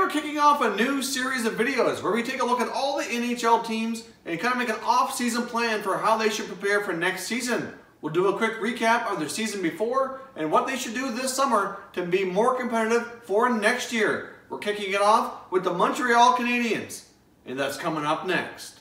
we're kicking off a new series of videos where we take a look at all the NHL teams and kind of make an off-season plan for how they should prepare for next season. We'll do a quick recap of their season before and what they should do this summer to be more competitive for next year. We're kicking it off with the Montreal Canadiens, and that's coming up next.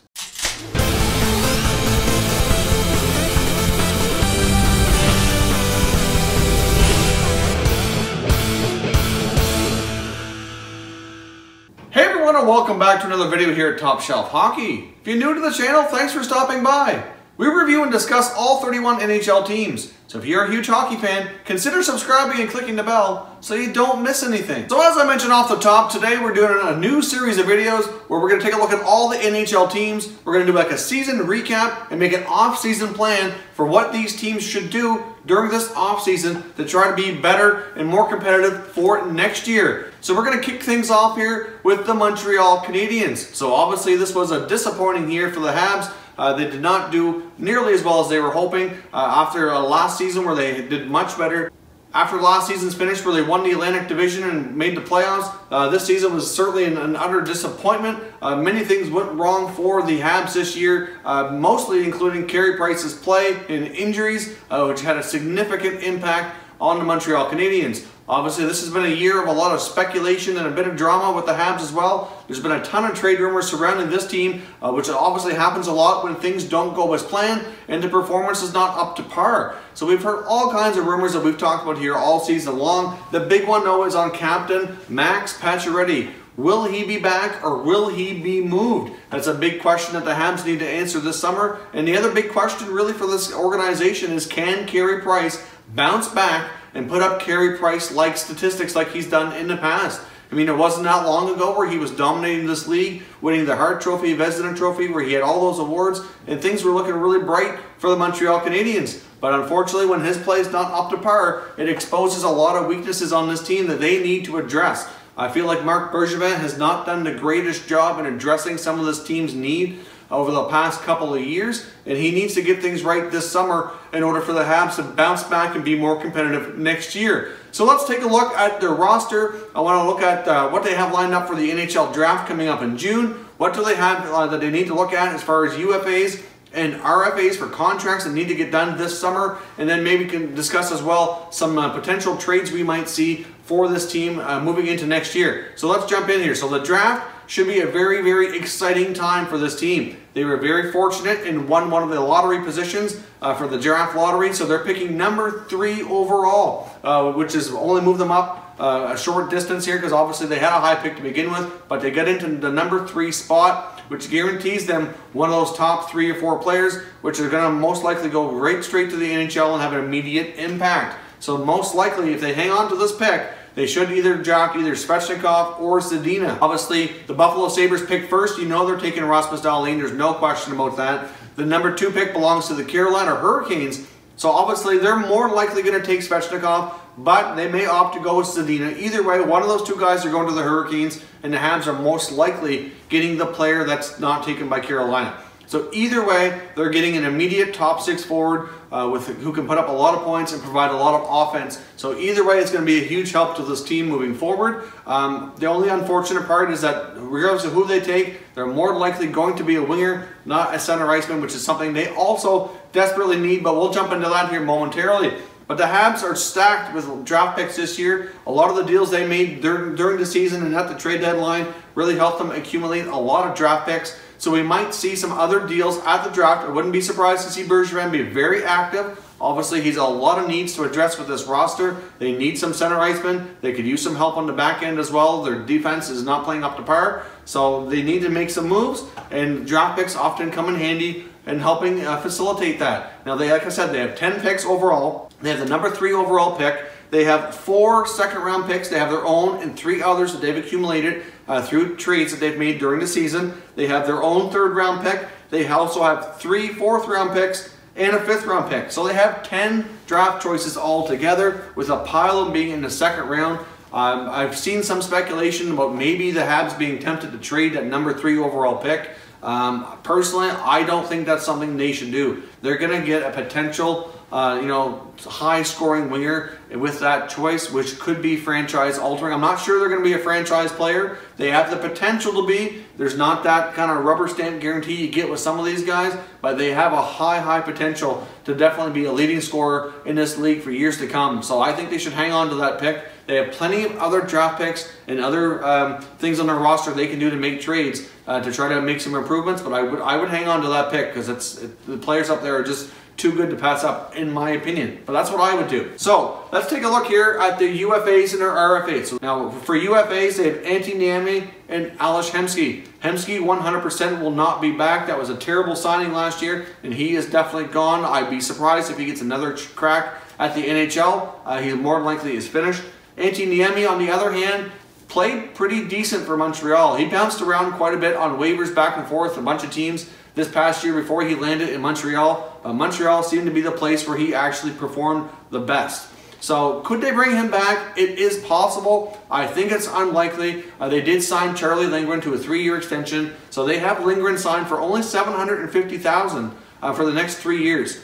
Hey everyone, and welcome back to another video here at Top Shelf Hockey. If you're new to the channel, thanks for stopping by. We review and discuss all 31 NHL teams. So if you're a huge hockey fan, consider subscribing and clicking the bell so you don't miss anything. So as I mentioned off the top, today we're doing a new series of videos where we're going to take a look at all the NHL teams. We're going to do like a season recap and make an off-season plan for what these teams should do during this off-season to try to be better and more competitive for next year. So we're going to kick things off here with the Montreal Canadiens. So obviously this was a disappointing year for the Habs. They did not do nearly as well as they were hoping after last season where they did much better. After last season's finish where they won the Atlantic Division and made the playoffs, this season was certainly an utter disappointment. Many things went wrong for the Habs this year, mostly including Carey Price's play and injuries, which had a significant impact on the Montreal Canadiens. Obviously, this has been a year of a lot of speculation and a bit of drama with the Habs as well. There's been a ton of trade rumors surrounding this team, which obviously happens a lot when things don't go as planned and the performance is not up to par. So we've heard all kinds of rumors that we've talked about here all season long. The big one, though, is on captain Max Pacioretty. Will he be back or will he be moved? That's a big question that the Habs need to answer this summer. And the other big question really for this organization is, can Carey Price bounce back and put up Carey Price-like statistics like he's done in the past? I mean, it wasn't that long ago where he was dominating this league, winning the Hart Trophy, Vezina Trophy, where he had all those awards, and things were looking really bright for the Montreal Canadiens. But unfortunately, when his play is not up to par, it exposes a lot of weaknesses on this team that they need to address. I feel like Marc Bergevin has not done the greatest job in addressing some of this team's need over the past couple of years, and he needs to get things right this summer in order for the Habs to bounce back and be more competitive next year. So let's take a look at their roster. I want to look at what they have lined up for the NHL Draft coming up in June. What do they have that they need to look at as far as UFAs and RFAs for contracts that need to get done this summer, and then maybe can discuss as well some potential trades we might see for this team moving into next year. So let's jump in here. So the draft should be a very, very exciting time for this team. They were very fortunate and won one of the lottery positions for the draft lottery, so they're picking number 3 overall, which is only moved them up a short distance here because obviously they had a high pick to begin with, but they get into the number 3 spot, which guarantees them one of those top 3 or 4 players, which are going to most likely go right straight to the NHL and have an immediate impact. So most likely, if they hang on to this pick, they should either draft either Svechnikov or Zadina. Obviously, the Buffalo Sabres pick first. You know they're taking Rasmus Dahlin. There's no question about that. The number 2 pick belongs to the Carolina Hurricanes. So obviously, they're more likely going to take Svechnikov, but they may opt to go with Zadina. Either way, one of those 2 guys are going to the Hurricanes, and the Habs are most likely getting the player that's not taken by Carolina. So either way, they're getting an immediate top 6 forward who can put up a lot of points and provide a lot of offense. So either way, it's going to be a huge help to this team moving forward. The only unfortunate part is that regardless of who they take, they're more likely going to be a winger, not a center iceman, which is something they also desperately need, but we'll jump into that here momentarily. But the Habs are stacked with draft picks this year. A lot of the deals they made during the season and at the trade deadline really helped them accumulate a lot of draft picks. So we might see some other deals at the draft. I wouldn't be surprised to see Bergevin be very active. Obviously, he's a lot of needs to address with this roster. They need some center icemen. They could use some help on the back end as well. Their defense is not playing up to par. So they need to make some moves, and draft picks often come in handy in helping facilitate that. Now, like I said, they have 10 picks overall. They have the number 3 overall pick. They have 4 second-round picks. They have their own and 3 others that they've accumulated through trades that they've made during the season. They have their own 3rd-round pick. They also have 3 4th-round picks and a 5th-round pick. So they have 10 draft choices altogether, with a pile of them being in the 2nd round. I've seen some speculation about maybe the Habs being tempted to trade that number 3 overall pick. Personally, I don't think that's something they should do. They're going to get a potential high scoring winger with that choice, which could be franchise altering. I'm not sure they're going to be a franchise player. They have the potential to be. There's not that kind of rubber stamp guarantee you get with some of these guys, but they have a high potential to definitely be a leading scorer in this league for years to come. So I think they should hang on to that pick. They have plenty of other draft picks and other things on their roster they can do to make trades to try to make some improvements, but I would hang on to that pick because the players up there are just too good to pass up, in my opinion. But that's what I would do. So let's take a look here at the UFAs and their RFAs. So now for UFAs, they have Antti Niemi and Ales Hemsky. Hemsky 100% will not be back. That was a terrible signing last year, and he is definitely gone. I'd be surprised if he gets another crack at the NHL. He more than likely is finished. Antti Niemi, on the other hand, played pretty decent for Montreal. He bounced around quite a bit on waivers back and forth, a bunch of teams this past year before he landed in Montreal. Montreal seemed to be the place where he actually performed the best. So could they bring him back? It is possible. I think it's unlikely. They did sign Charlie Lindgren to a 3-year extension. So they have Lindgren signed for only $750,000 for the next 3 years.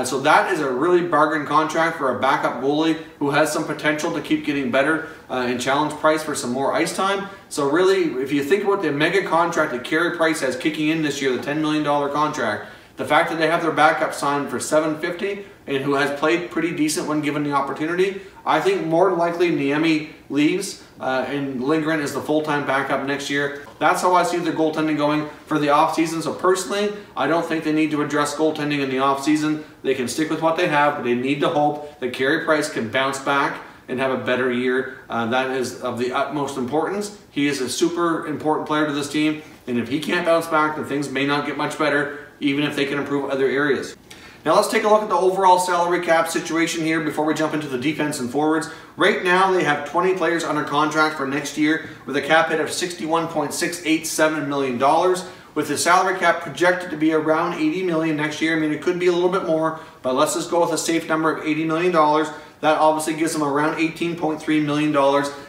So that is a really bargain contract for a backup goalie who has some potential to keep getting better and challenge Price for some more ice time. So really, if you think about the mega contract that Carey Price has kicking in this year, the $10 million contract, the fact that they have their backup signed for $750,000 and who has played pretty decent when given the opportunity, I think more than likely Niemi leaves and Lindgren is the full-time backup next year. That's how I see the goaltending going for the offseason. So personally, I don't think they need to address goaltending in the offseason. They can stick with what they have, but they need to hope that Carey Price can bounce back and have a better year. That is of the utmost importance. He is a super important player to this team, and if he can't bounce back, then things may not get much better, even if they can improve other areas. Now let's take a look at the overall salary cap situation here before we jump into the defense and forwards. Right now they have 20 players under contract for next year with a cap hit of $61.687 million. With the salary cap projected to be around $80 million next year. I mean, it could be a little bit more, but let's just go with a safe number of $80 million. That obviously gives them around $18.3 million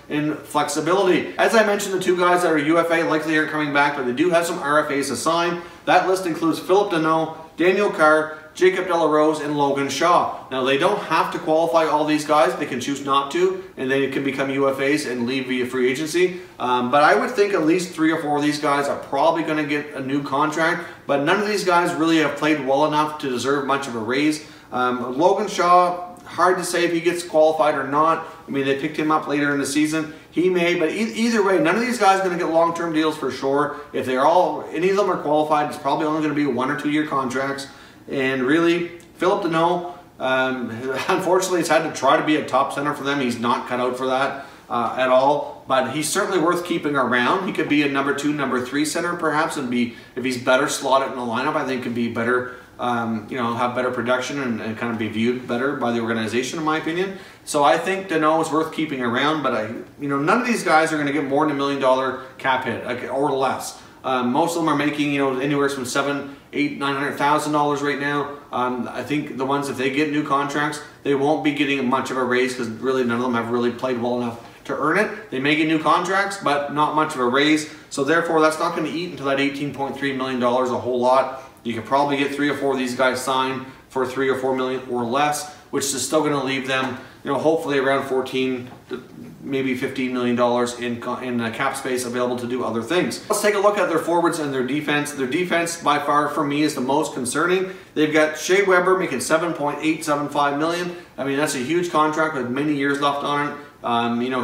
in flexibility. As I mentioned, the two guys that are UFA likely aren't coming back, but they do have some RFAs to sign. That list includes Philip Deneau, Daniel Carr, Jacob Delarose, and Logan Shaw. Now, they don't have to qualify all these guys. They can choose not to, and they can become UFAs and leave via free agency. But I would think at least 3 or 4 of these guys are probably going to get a new contract, but none of these guys really have played well enough to deserve much of a raise. Logan Shaw, hard to say if he gets qualified or not. I mean, they picked him up later in the season. He may, but either way, none of these guys are going to get long-term deals for sure. If any of them are qualified, it's probably only going to be 1 or 2 year contracts. And really, Philip Deneau, unfortunately, has had to try to be a top center for them. He's not cut out for that at all, but he's certainly worth keeping around. He could be a number 2, number 3 center perhaps, and if he's better slotted in the lineup, I think could be better, have better production and kind of be viewed better by the organization, in my opinion. So I think Deneau is worth keeping around, but none of these guys are going to get more than $1 million cap hit or less. Most of them are making anywhere from $700,000, $800,000, $900,000 right now. I think the ones, if they get new contracts, they won't be getting much of a raise because really none of them have really played well enough to earn it. They may get new contracts, but not much of a raise. So therefore, that's not going to eat into that $18.3 million a whole lot. You could probably get 3 or 4 of these guys signed for $3 or $4 million or less, which is still going to leave them, hopefully around 14 to maybe $15 million in cap space available to do other things. Let's take a look at their forwards and their defense. Their defense, by far, for me, is the most concerning. They've got Shea Weber making $7.875 million. I mean, that's a huge contract with many years left on it.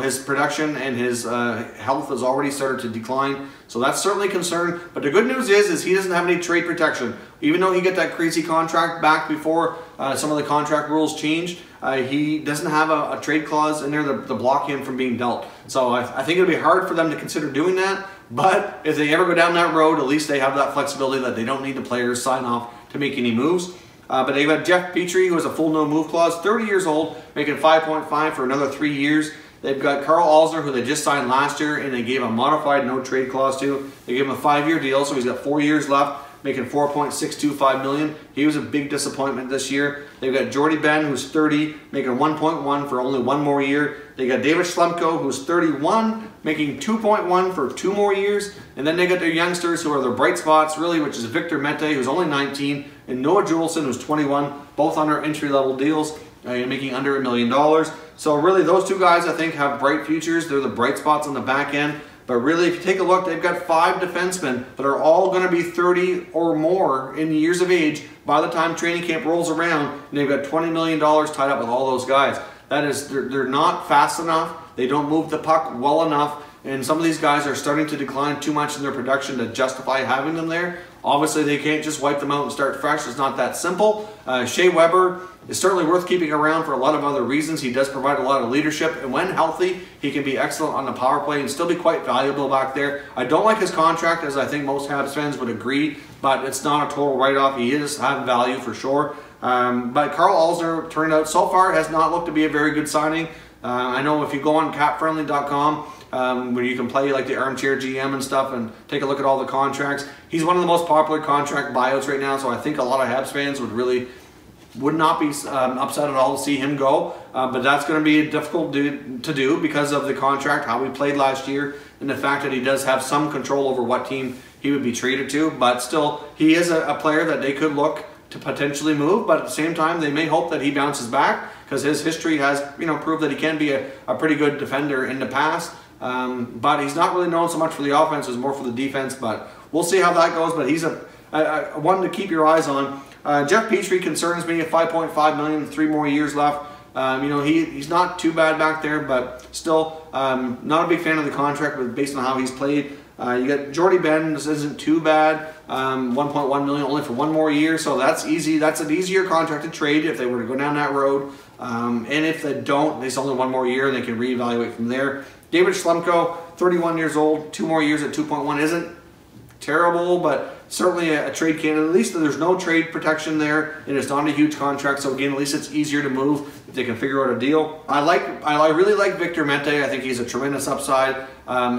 His production and his health has already started to decline, so that's certainly a concern. But the good news is he doesn't have any trade protection. Even though he got that crazy contract back before some of the contract rules changed, he doesn't have a trade clause in there to block him from being dealt. So I think it'll be hard for them to consider doing that. But if they ever go down that road, at least they have that flexibility that they don't need the players sign off to make any moves. But they've got Jeff Petrie, who has a full no-move clause, 30 years old, making $5.5 for another 3 years. They've got Carl Alsner, who they just signed last year, and they gave a modified no-trade clause to. They gave him a 5-year deal, so he's got 4 years left, making $4.625 million. He was a big disappointment this year. They've got Jordy Ben, who's 30, making $1.1 for only 1 more year. They got David Schlemko, who's 31, making $2.1 for 2 more years. And then they got their youngsters who are their bright spots, really, which is Victor Mete, who's only 19, and Noah Juleson, who's 21, both under entry-level deals, making under $1 million. So really, those two guys, I think, have bright futures. They're the bright spots on the back end. But really, if you take a look, they've got 5 defensemen that are all going to be 30 or more in years of age by the time training camp rolls around, and they've got $20 million tied up with all those guys. That is, they're not fast enough. They don't move the puck well enough. And some of these guys are starting to decline too much in their production to justify having them there. Obviously, they can't just wipe them out and start fresh. It's not that simple. Shea Weber is certainly worth keeping around for a lot of other reasons. He does provide a lot of leadership, and when healthy, he can be excellent on the power play and still be quite valuable back there. I don't like his contract, as I think most Habs fans would agree, but it's not a total write-off. He is having value for sure. But Carl Alzner turned out so far has not looked to be a very good signing. I know if you go on capfriendly.com, where you can play like the armchair GM and stuff and take a look at all the contracts, he's one of the most popular contract buyouts right now, so I think a lot of Habs fans would not be upset at all to see him go. But that's going to be difficult to do because of the contract, how he played last year, and the fact that he does have some control over what team he would be traded to. But still, he is a player that they could look to potentially move, but at the same time, they may hope that he bounces back because his history has, proved that he can be a pretty good defender in the past. But he's not really known so much for the offense, as more for the defense. But we'll see how that goes. But he's a one to keep your eyes on. Jeff Petrie concerns me at $5.5 million, 3 more years left. He's not too bad back there, but still not a big fan of the contract, but based on how he's played. You got Jordy Ben. This isn't too bad. $1.1 million only for 1 more year, so that's easy. That's an easier contract to trade if they were to go down that road. And if they don't, it's only 1 more year, and they can reevaluate from there. David Schlemko, 31 years old, 2 more years at 2.1 isn't terrible, but certainly a trade candidate. At least there's no trade protection there, and it's not a huge contract. So again, at least it's easier to move if they can figure out a deal. I really like Victor Mete. I think he's a tremendous upside.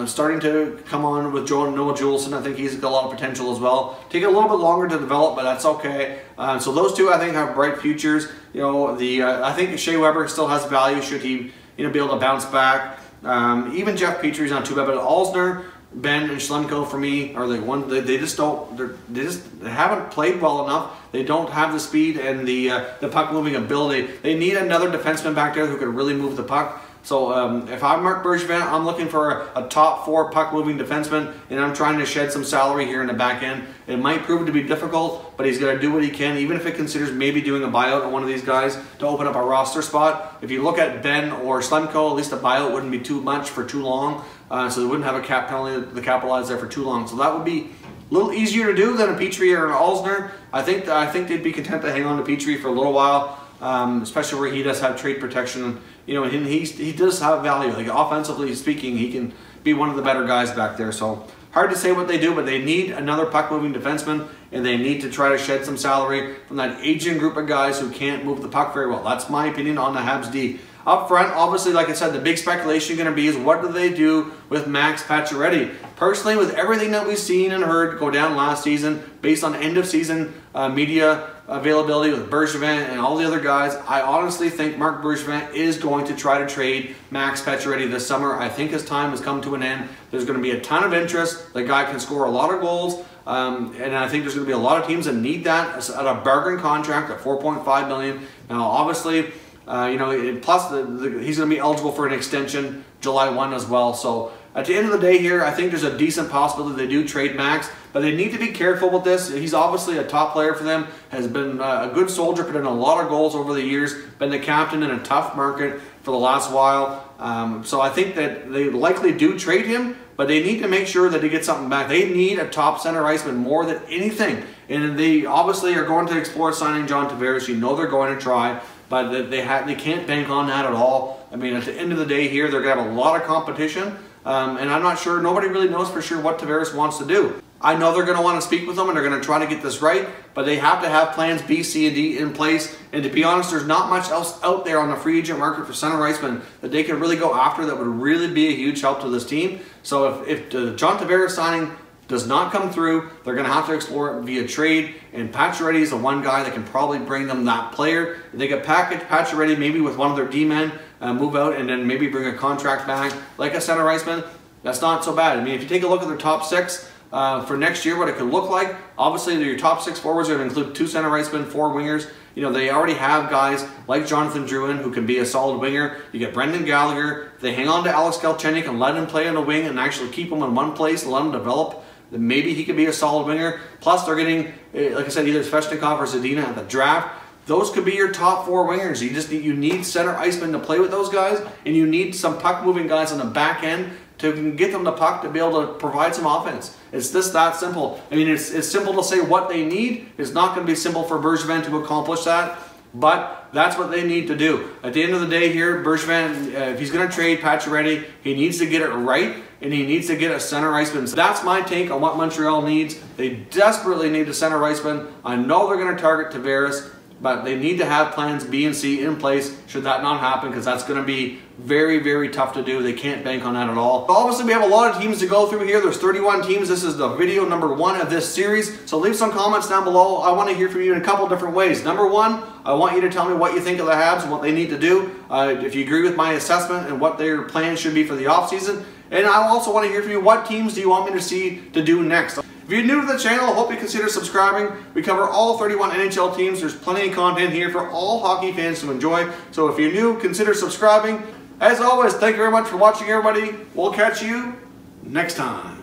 Starting to come on with Noah Juleson. I think he's got a lot of potential as well. Take a little bit longer to develop, but that's okay. So those two, I think, have bright futures. I think Shea Weber still has value should he be able to bounce back. Even Jeff Petrie's not too bad, but Alzner, Ben, and Schlemko for me are the one. They just haven't played well enough. They don't have the speed and the puck moving ability. They need another defenseman back there who can really move the puck. So if I'm Marc Bergevin, I'm looking for a top 4 puck-moving defenseman, and I'm trying to shed some salary here in the back end. It might prove to be difficult, but he's going to do what he can, even if it considers maybe doing a buyout on one of these guys to open up a roster spot. If you look at Ben or Schlemko, at least a buyout wouldn't be too much for too long, so they wouldn't have a cap penalty to capitalize there for too long. So that would be a little easier to do than a Petrie or an Alzner. I think they'd be content to hang on to Petrie for a little while. Especially where he does have trade protection, and he does have value. Like offensively speaking, he can be one of the better guys back there. So hard to say what they do, but they need another puck-moving defenseman, and they need to try to shed some salary from that aging group of guys who can't move the puck very well. That's my opinion on the Habs D. Up front, obviously, like I said, the big speculation going to be is what do they do with Max Pacioretty? Personally, with everything that we've seen and heard go down last season, based on end-of-season media availability with Bergevin and all the other guys, I honestly think Marc Bergevin is going to try to trade Max Pacioretty this summer. I think his time has come to an end. There's going to be a ton of interest. The guy can score a lot of goals, and I think there's going to be a lot of teams that need that at a bargain contract at $4.5 million. Now, obviously, plus he's going to be eligible for an extension July 1 as well. So at the end of the day here, I think there's a decent possibility they do trade Max, but they need to be careful with this. He's obviously a top player for them, has been a good soldier, put in a lot of goals over the years, been the captain in a tough market for the last while. So I think that they likely do trade him, but they need to make sure that they get something back. They need a top center iceman more than anything. And they obviously are going to explore signing John Tavares. They're going to try, but they can't bank on that at all. I mean, at the end of the day here, they're going to have a lot of competition. And I'm not sure, nobody really knows for sure what Tavares wants to do. I know they're going to want to speak with them and they're going to try to get this right, but they have to have plans B, C, and D in place. And to be honest, there's not much else out there on the free agent market for center icemen that they can really go after that would really be a huge help to this team. So if the John Tavares signing does not come through, they're going to have to explore it via trade, and Pacioretty is the one guy that can probably bring them that plair. If they get Pacioretty maybe with one of their D-men, move out and then maybe bring a contract back like a center iceman, that's not so bad. I mean, if you take a look at their top 6 for next year, what it could look like, obviously your top 6 forwards are going to include 2 center icemen, 4 wingers. You know, they already have guys like Jonathan Drouin who can be a solid winger. You get Brendan Gallagher. If they hang on to Alex Galchenyuk and let him play on the wing and actually keep him in one place and let him develop, then maybe he could be a solid winger. Plus, they're getting, like I said, either Svechnikov or Zadina at the draft. Those could be your top 4 wingers. You need center icemen to play with those guys, and you need some puck-moving guys on the back end to get them the puck to be able to provide some offense. It's just that simple. I mean, it's simple to say what they need. It's not going to be simple for Bergevin to accomplish that, but that's what they need to do. At the end of the day here, Bergevin, if he's going to trade Pacioretty, he needs to get it right, and he needs to get a center iceman. So that's my take on what Montreal needs. They desperately need a center iceman. I know they're going to target Tavares, but they need to have plans B and C in place should that not happen, because that's going to be very, very tough to do. They can't bank on that at all. Obviously, we have a lot of teams to go through here. There's 31 teams. This is the video number 1 of this series. So leave some comments down below. I want to hear from you in a couple different ways. Number 1, I want you to tell me what you think of the Habs and what they need to do. If you agree with my assessment and what their plans should be for the offseason. And I also want to hear from you, what teams do you want me to see to do next? If you're new to the channel, I hope you consider subscribing. We cover all 31 NHL teams. There's plenty of content here for all hockey fans to enjoy. So if you're new, consider subscribing. As always, thank you very much for watching, everybody. We'll catch you next time.